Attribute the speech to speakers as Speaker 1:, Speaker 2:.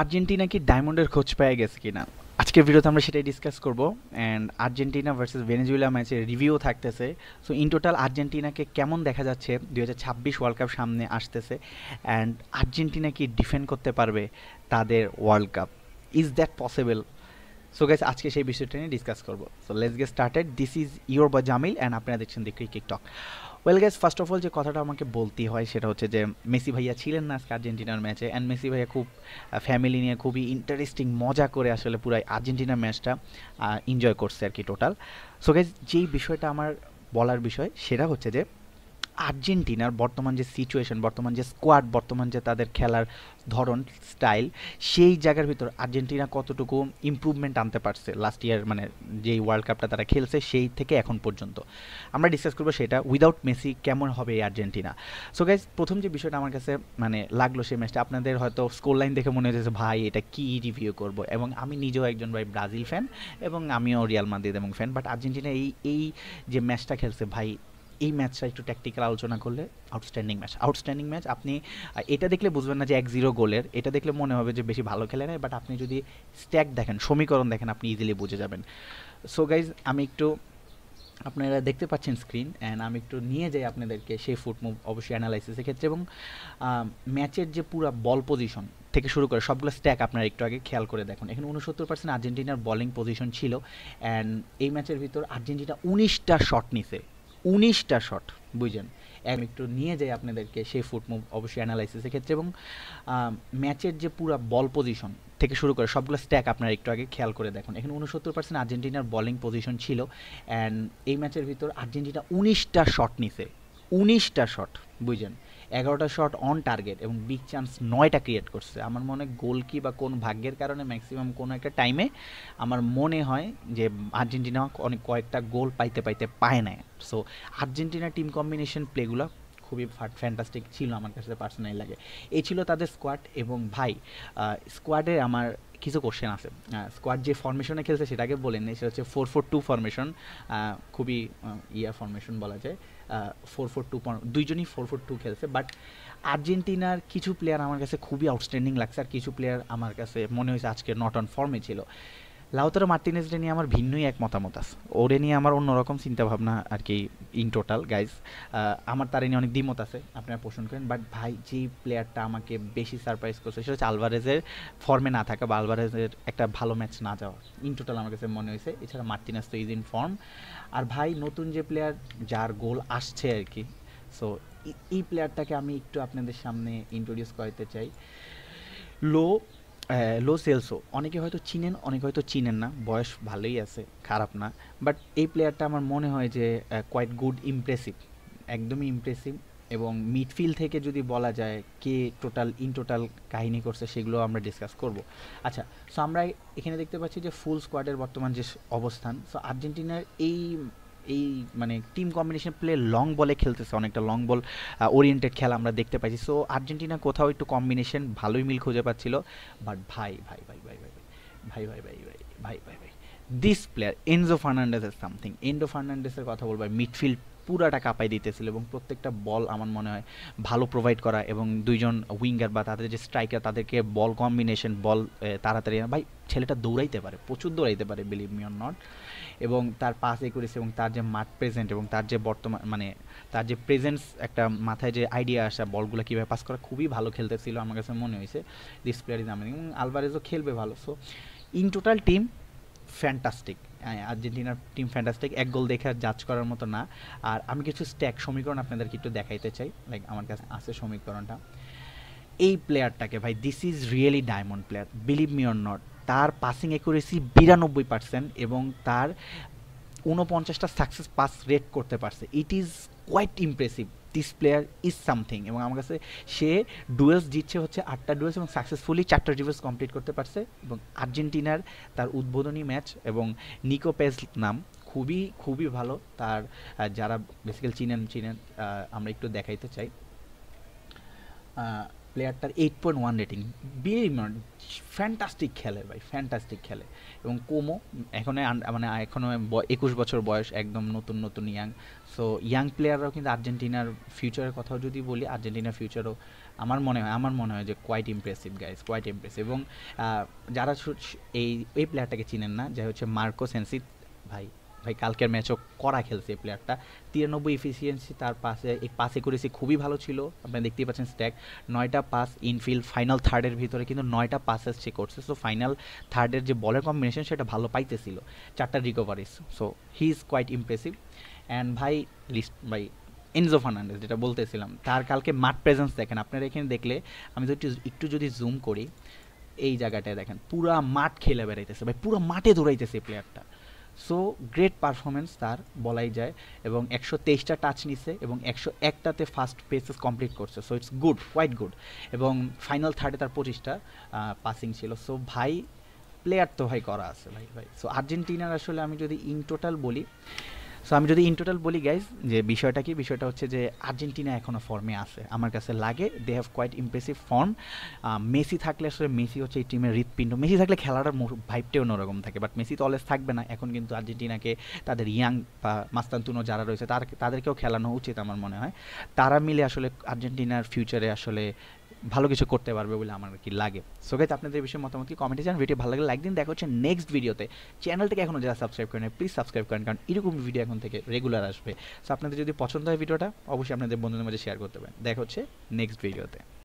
Speaker 1: Argentina কি ডায়মন্ডের খোঁজ পেয়ে গেছে কিনা? আজকের ভিডিওতে আমরা সেটাই ডিসকাস করব। অ্যান্ড আর্জেন্টিনা ভার্সেস ভেনেজুয়েলা ম্যাচের রিভিউ থাকতেছে। সো ইন টোটাল আর্জেন্টিনাকে কেমন দেখা যাচ্ছে, 2026 ওয়ার্ল্ড কাপ সামনে আসতেছে, অ্যান্ড আর্জেন্টিনা কি ডিফেন্ড করতে পারবে তাদের world cup? Is that possible? So guys, আজকে সেই বিষয়টা নিয়ে ডিসকাস করব। So let's get started. This is your boy Jamil and আপনারা দেখছেন the cricket talk. Well guys, first of all যে কথাটা আমাকে বলতেই হয় সেটা হচ্ছে যে মেসি ভাইয়া ছিলেন না আজকে আর্জেন্টিনার ম্যাচে। অ্যান্ড মেসি ভাইয়া খুব ফ্যামিলি নিয়ে খুবই ইন্টারেস্টিং মজা করে আসলে পুরো আর্জেন্টিনার ম্যাচটা এনজয় করছে আর কি টোটাল। সো গাইস, যেই বিষয়টা আমার বলার বিষয় সেটা হচ্ছে যে আর্জেন্টিনার বর্তমান যে সিচুয়েশন, বর্তমান যে স্কোয়াড, বর্তমান যে তাদের খেলার ধরন, স্টাইল, সেই জায়গার ভিতর আর্জেন্টিনা কতটুকু ইমপ্রুভমেন্ট আনতে পারছে লাস্ট ইয়ার, মানে যেই ওয়ার্ল্ড কাপটা তারা খেলছে সেই থেকে এখন পর্যন্ত আমরা ডিসকাস করবো সেটা। উইদাউট মেসি কেমন হবে এই আর্জেন্টিনা? সো গাইজ, প্রথম যে বিষয়টা আমার কাছে মানে লাগলো সেই ম্যাচটা, আপনাদের হয়তো স্কোর লাইন দেখে মনে হয়েছে ভাই এটা কি রিভিউ করব, এবং আমি নিজেও একজন ভাই ব্রাজিল ফ্যান এবং আমিও রিয়াল মাদ্রিদ এবং ফ্যান, বাট আর্জেন্টিনা এই এই যে ম্যাচটা খেলছে ভাই, এই ম্যাচটা একটু ট্যাকটিক্যাল আলোচনা করলে আউটস্ট্যান্ডিং ম্যাচ, আউটস্ট্যান্ডিং ম্যাচ। আপনি এটা দেখলে বুঝবেন না যে 1-0 গোলের, এটা দেখলে মনে হবে যে বেশি ভালো খেলে নেয়, বাট আপনি যদি স্ট্যাক দেখেন, সমীকরণ দেখেন, আপনি ইজিলি বুঝে যাবেন। সো গাইজ, আমি একটু, আপনারা দেখতে পাচ্ছেন স্ক্রিন, অ্যান্ড আমি একটু নিয়ে যাই আপনাদেরকে সেই ফুট মুভ অবশ্যই অ্যানালাইসিসের ক্ষেত্রে, এবং ম্যাচের যে পুরো বল পজিশন থেকে শুরু করে সবগুলো স্ট্যাক আপনারা একটু আগে খেয়াল করে দেখুন। এখানে 69% আর্জেন্টিনার বলিং পজিশন ছিল, অ্যান্ড এই ম্যাচের ভিতর আর্জেন্টিনা 19টা শট নিছে, 19টা শট, বুঝছেন। আমি একটু নিয়ে যাই আপনাদেরকে সেই ফুট মুভ অবশ্যই অ্যানালাইসিসের ক্ষেত্রে, এবং ম্যাচের যে পুরো বল পজিশন থেকে শুরু করে সবগুলো স্ট্যাক আপনারা একটু আগে খেয়াল করে দেখুন। এখানে 69% আর্জেন্টিনার বলিং পজিশন ছিল, অ্যান্ড এই ম্যাচের ভিতর আর্জেন্টিনা 19টা শট নিছে, 19টা শট, বুঝছেন। 11টা শট অন টার্গেট এবং বিগ চান্স 9টা ক্রিয়েট করছে। আমার মনে হয় গোল কি বা কোন ভাগ্যের কারণে ম্যাক্সিমাম কোনো একটা টাইমে আমার মনে হয় যে আর্জেন্টিনা অনেক কয়েকটা গোল পাইতে পাইতে পায় না। সো আর্জেন্টিনা টিম কম্বিনেশন প্লেগুলো খুবই ফ্যান্টাস্টিক ছিল আমার কাছে পার্সোনালি লাগে। এই ছিল তাদের স্কোয়াড। এবং ভাই, স্কোয়াডে আমার কিছু কোশ্চেন আছে। স্কোয়াড যে ফরমেশনে খেলছে সেটাকে বলেন, সেটা হচ্ছে 4-4-2 ফরমেশন, খুবই ফরমেশন বলা যায়। 4-4-2, দুইজনই 4-4-2 খেলছে, বাট আর্জেন্টিনার কিছু প্লেয়ার আমার কাছে খুবই আউটস্ট্যান্ডিং লাগছে, আর কিছু প্লেয়ার আমার কাছে মনে হয়েছে আজকে নট অন ফর্মে ছিল। লাউতারো মার্টিনেজরে নিয়ে আমার ভিন্নই এক মতামত আছে, ওরে নিয়ে আমার অন্যরকম চিন্তাভাবনা আর কি। ইন টোটাল গাইজ, আমার তার নিয়ে অনেক দ্বিমত আছে, আপনারা পোষণ করেন, বাট ভাই যেই প্লেয়ারটা আমাকে বেশি সারপ্রাইজ করছে সেটা হচ্ছে আলভারেজের ফর্মে না থাকা বা আলভারেজের একটা ভালো ম্যাচ না যাওয়া। ইন টোটাল আমার কাছে মনে হয়েছে। এছাড়া মার্টিনেজ তো ইজ ইন ফর্ম। আর ভাই নতুন যে প্লেয়ার যার গোল আসছে আর কি, সো এই প্লেয়ারটাকে আমি একটু আপনাদের সামনে ইন্ট্রোডিউস করতে চাই। লো লো সেলসো, অনেকে হয়তো চিনেন, অনেকে হয়তো চিনেন না, বয়স ভালোই আছে, খারাপ না, বাট এই প্লেয়ারটা আমার মনে হয় যে কোয়াইট গুড, ইমপ্রেসিভ, একদমই ইমপ্রেসিভ। এবং মিডফিল্ড থেকে যদি বলা যায় কে টোটাল ইন টোটাল কাহিনী করছে সেগুলো আমরা ডিসকাস করব। আচ্ছা, সো আমরা এখানে দেখতে পাচ্ছি যে ফুল স্কোয়াডের বর্তমান যে অবস্থান। সো আর্জেন্টিনার এই এই মানে টিম কম্বিনেশন প্লে লং বলে খেলতেছে, অনেকটা লং বল ওরিয়েন্টেড খেলা আমরা দেখতে পাচ্ছি। সো আর্জেন্টিনা কোথাও একটু কম্বিনেশন ভালোই মিল খুঁজে পাচ্ছিল, বাট ভাই ভাই ভাই ভাই ভাই ভাই ভাই ভাই ভাই ভাই ভাই ভাই দিস প্লেয়ার এনজো ফার্নান্ডেজ এর সামথিং। এনজো ফার্নান্ডেসের কথা বলবো, মিডফিল্ড পুরাটা কাঁপাই দিতেছিল, এবং প্রত্যেকটা বল আমার মনে হয় ভালো প্রোভাইড করা, এবং দুইজন উইঙ্গার বা তাদের যে স্ট্রাইকার তাদেরকে বল কম্বিনেশন, বল তাড়াতাড়ি, ভাই ছেলেটা দৌড়াইতে পারে, প্রচুর দৌড়াইতে পারে, বিলিভ মি অর নট। এবং তার পাস একুরেসি এবং তার যে মাঠ প্রেজেন্ট এবং তার যে বর্তমান মানে তার যে প্রেজেন্স, একটা মাথায় যে আইডিয়া আসা বলগুলো কীভাবে পাস করা, খুবই ভালো খেলতেছিল আমার কাছে মনে হয়েছে। দিস প্লেয়ার ইজ আমেজিং, এবং আলভারেজও খেলবে ভালো। So in total team fantastic, আর্জেন্টিনার টিম ফ্যান্টাস্টিক, এক গোল দেখে আর জাজ করার মতো না। আর আমি কিছু স্ট্যাক সমীকরণ আপনাদেরকে একটু দেখাইতে চাই, লাইক আমার কাছে আছে সমীকরণটা। এই প্লেয়ারটাকে ভাই, this is really diamond player, believe me or not. তার পাসিং অ্যাকুরেসি 92% এবং তার 49টা সাকসেস পাস রেট করতে পারছে। It is quite impressive, this player is something. এবং আমার কাছে সে ডুয়েলস জিতছে হচ্ছে 8টা ডুয়েলস, এবং সাকসেসফুলি 4টা ডুয়েলস কমপ্লিট করতে পারছে। এবং আর্জেন্টিনার তার উদ্বোধনী ম্যাচ, এবং নিকো পেজ নাম, খুবই খুবই ভালো তার। যারা বেসিক্যালি চিনেন, আমরা একটু দেখাইতে চাই। প্লেয়ারটার 8.1 রেটিং, বিলিভ নট, ফ্যান্টাস্টিক খেলে ভাই, ফ্যান্টাস্টিক খেলে। এবং কোমো এখনো মানে এখনও 21 বছর বয়স, একদম নতুন নতুন ইয়াং। সো ইয়াং প্লেয়াররাও কিন্তু আর্জেন্টিনার ফিউচারের কথাও যদি বলি, আর্জেন্টিনার ফিউচারও আমার মনে হয় যে quite impressive guys, quite impressive. এবং যারা এই এই প্লেয়ারটাকে চিনেন না, যে হচ্ছে মার্কো সেনসি, ভাই ভাই কালকের ম্যাচও করা খেলছে এই প্লেয়ারটা। 93 এফিসিয়েন্সি, তার পাস একুরেসি খুবই ভালো ছিল, আপনারা দেখতেই পাচ্ছেন স্ট্যাক 9টা পাস ইনফিল্ড, ফাইনাল থার্ডের ভিতরে কিন্তু 9টা পাসেস সে করছে। সো ফাইনাল থার্ডের যে বলের কম্বিনেশন সেটা ভালো পাইতেছিল, 4টা recoveries. So he is quite impressive. And ভাই এনজো ফার্নান্ডেজ, যেটা বলতেছিলাম, তার কালকে মাঠ প্রেজেন্স দেখেন আপনারা। এখানে দেখলে আমি তো একটু যদি জুম করি, এই জায়গাটায় দেখেন পুরা মাঠ খেলে বেড়াইতেছে ভাই, পুরো মাঠে দৌড়াইতেছে প্লেয়ারটা। সো গ্রেট পারফরমেন্স তার বলাই যায়। এবং 123টা টাচ নিছে এবং 101টাতে ফার্স্ট পেসেস কমপ্লিট করছে। So it's good, quite good. এবং ফাইনাল থার্ডে তার 25টা পাসিং ছিল। সো ভাই প্লেয়ার তো ভাই করা আছে ভাই ভাই। সো আর্জেন্টিনার আসলে আমি যদি ইন টোটাল বলি গাইজ, যে বিষয়টা হচ্ছে যে আর্জেন্টিনা এখনও ফর্মে আছে আমার কাছে লাগে। They have quite impressive form. Messi থাকলে আসলে মেসি হচ্ছে এই টিমের হৃৎপিণ্ড। মেসি থাকলে খেলাটার ভাইবটাই অন্যরকম থাকে, বাট মেসি তো অলওয়েজ থাকবে না। এখন কিন্তু আর্জেন্টিনাকে তাদের ইয়াং বা মাস্তানতুনো যারা রয়েছে তাদেরকেও খেলানো উচিত আমার মনে হয়। তারা মিলে আসলে আর্জেন্টিনার ফিউচারে আসলে ভালো কিছু করতে পারবে বলে আমার কি লাগে। সো গাইস, আপনাদের এই বিষয়ে মতামত কি কমেন্টে জানান। ভিডিও ভালো লাগলে লাইক দিন। দেখা হচ্ছে নেক্সট ভিডিওতে। চ্যানেলটাকে এখনও যারা সাবস্ক্রাইব করেন প্লিজ সাবস্ক্রাইব করেন, কারণ এরকম ভিডিও এখন থেকে রেগুলার আসবে। সো আপনাদের যদি পছন্দ হয় ভিডিওটা, অবশ্যই আপনাদের বন্ধুদের মাঝে শেয়ার করতে পারেন। দেখা হচ্ছে নেক্সট ভিডিওতে।